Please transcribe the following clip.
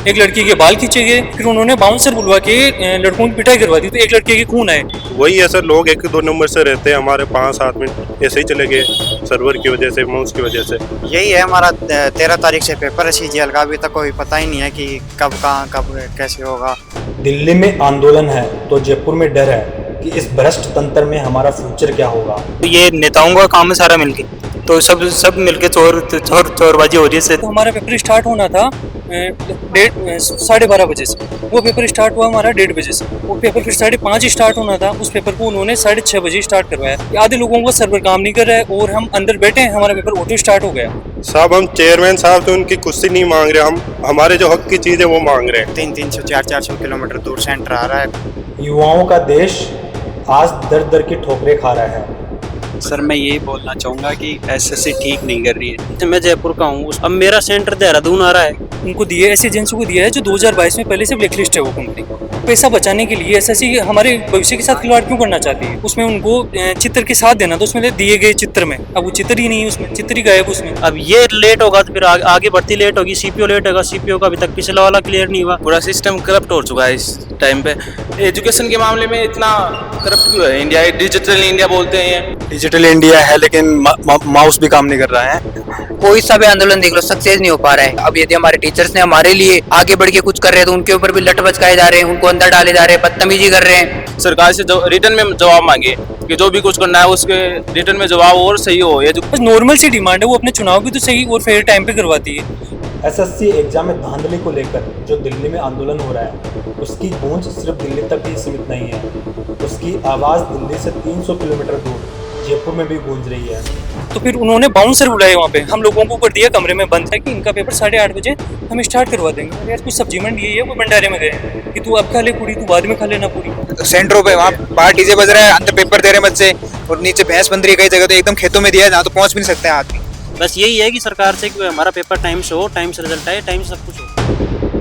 एक लड़की के बाल खींचे गए, फिर उन्होंने बाउंसर बुलवा के लड़कों की पिटाई करवा दी, तो एक लड़के के खून आए। वही है सर, लोग 1-2 नंबर से रहते हैं, हमारे 5-7 मिनट ऐसे ही चले गए सर्वर की वजह से, माउस की वजह से। यही है हमारा 13 तारीख से पेपर है CGL का, अभी तक कोई पता ही नहीं है कि कब कहाँ कब कैसे होगा। दिल्ली में आंदोलन है तो जयपुर में डर है कि इस भ्रष्ट तंत्र में हमारा फ्यूचर क्या होगा। ये नेताओं का काम है सारा मिलके, तो सब मिलके चोरबाजी हो रही है। तो हमारा पेपर स्टार्ट होना था 12:30 बजे से, वो पेपर स्टार्ट हुआ हमारा 1:30 बजे से। वो पेपर फिर 5:30 स्टार्ट होना था, उस पेपर को उन्होंने 6:30 बजे स्टार्ट करवाया। आधे लोगों का सर्वर काम नहीं कर रहा है और हम अंदर बैठे हैं, हमारा पेपर ऑटो स्टार्ट हो गया। साहब हम चेयरमैन साहब तो उनकी कुर्सी नहीं मांग रहे, हम हमारे जो हक की चीज़ है वो मांग रहे हैं। 300 400 किलोमीटर दूर सेंटर आ रहा है। युवाओं का देश आज दर दर की ठोकरें खा रहा है। सर मैं यही बोलना चाहूँगा कि SSC ठीक नहीं कर रही है। मैं जयपुर का हूँ, अब मेरा सेंटर देहरादून आ रहा है। उनको दिया ऐसी एजेंसी को दिया है जो 2022 में पहले से ब्लैकलिस्ट है वो कंपनी। पैसा बचाने के लिए SSC हमारे भविष्य के साथ खिलवाड़ क्यों करना चाहती है? उसमें उनको चित्र के साथ देना, तो उसमें दिए गए चित्र में अब वो चित्र ही नहीं है, उसमें चित्र ही गायब उसमें। अब ये लेट होगा तो फिर आगे बढ़ती लेट होगी। CPO लेट होगा, CPO का अभी तक पिछला वाला क्लियर नहीं हुआ। पूरा सिस्टम करप्ट हो चुका है इस टाइम पे। एजुकेशन के मामले में इतना करप्ट क्यों है इंडिया? डिजिटल इंडिया बोलते हैं, डिजिटल इंडिया है लेकिन माउस भी काम नहीं कर रहा है। कोई सा भी आंदोलन देख लो, सक्सेस नहीं हो पा रहा है। अब यदि हमारे टीचर्स ने हमारे लिए आगे बढ़ के कुछ कर रहे हैं तो उनके ऊपर भी लठ बचकाए जा रहे हैं, उनको अंदर डाले जा रहे हैं, बदतमीजी कर रहे हैं। सरकार से रिटर्न में जवाब मांगे कि जो भी कुछ करना है उसके रिटर्न में जवाब और सही हो। ये जो बस नॉर्मल सी डिमांड है, वो अपने चुनाव भी तो सही और फेयर टाइम पे करवाती है। SSC एग्जाम में धांधली को लेकर जो दिल्ली में आंदोलन हो रहा है, उसकी गूंज सिर्फ दिल्ली तक ही सीमित नहीं है, उसकी आवाज़ दिल्ली से 300 किलोमीटर दूर जयपुर में भी गूंज रही है। तो फिर उन्होंने बाउंसर बुलाए वहाँ पे, हम लोगों को कर दिया कमरे में बंद है कि इनका पेपर 8:30 बजे हम स्टार्ट करवा देंगे। अरे यार कुछ सब्जी मंडी है, वो भंडारे में गए कि तू अब खा ले पूरी, तू बाद में खा लेना पूरी। सेंटरों पे वहाँ बाहर डीजे बज रहा है, अंदर पेपर दे रहे हैं बच्चे, और नीचे भैंस बंद रही है कई जगह, तो एकदम खेतों में दिया है जहाँ तो पहुँच भी नहीं सकते हैं आदमी। बस यही है कि सरकार से कि हमारा पेपर टाइम से हो, टाइम से रिजल्ट आए, टाइम से सब कुछ हो।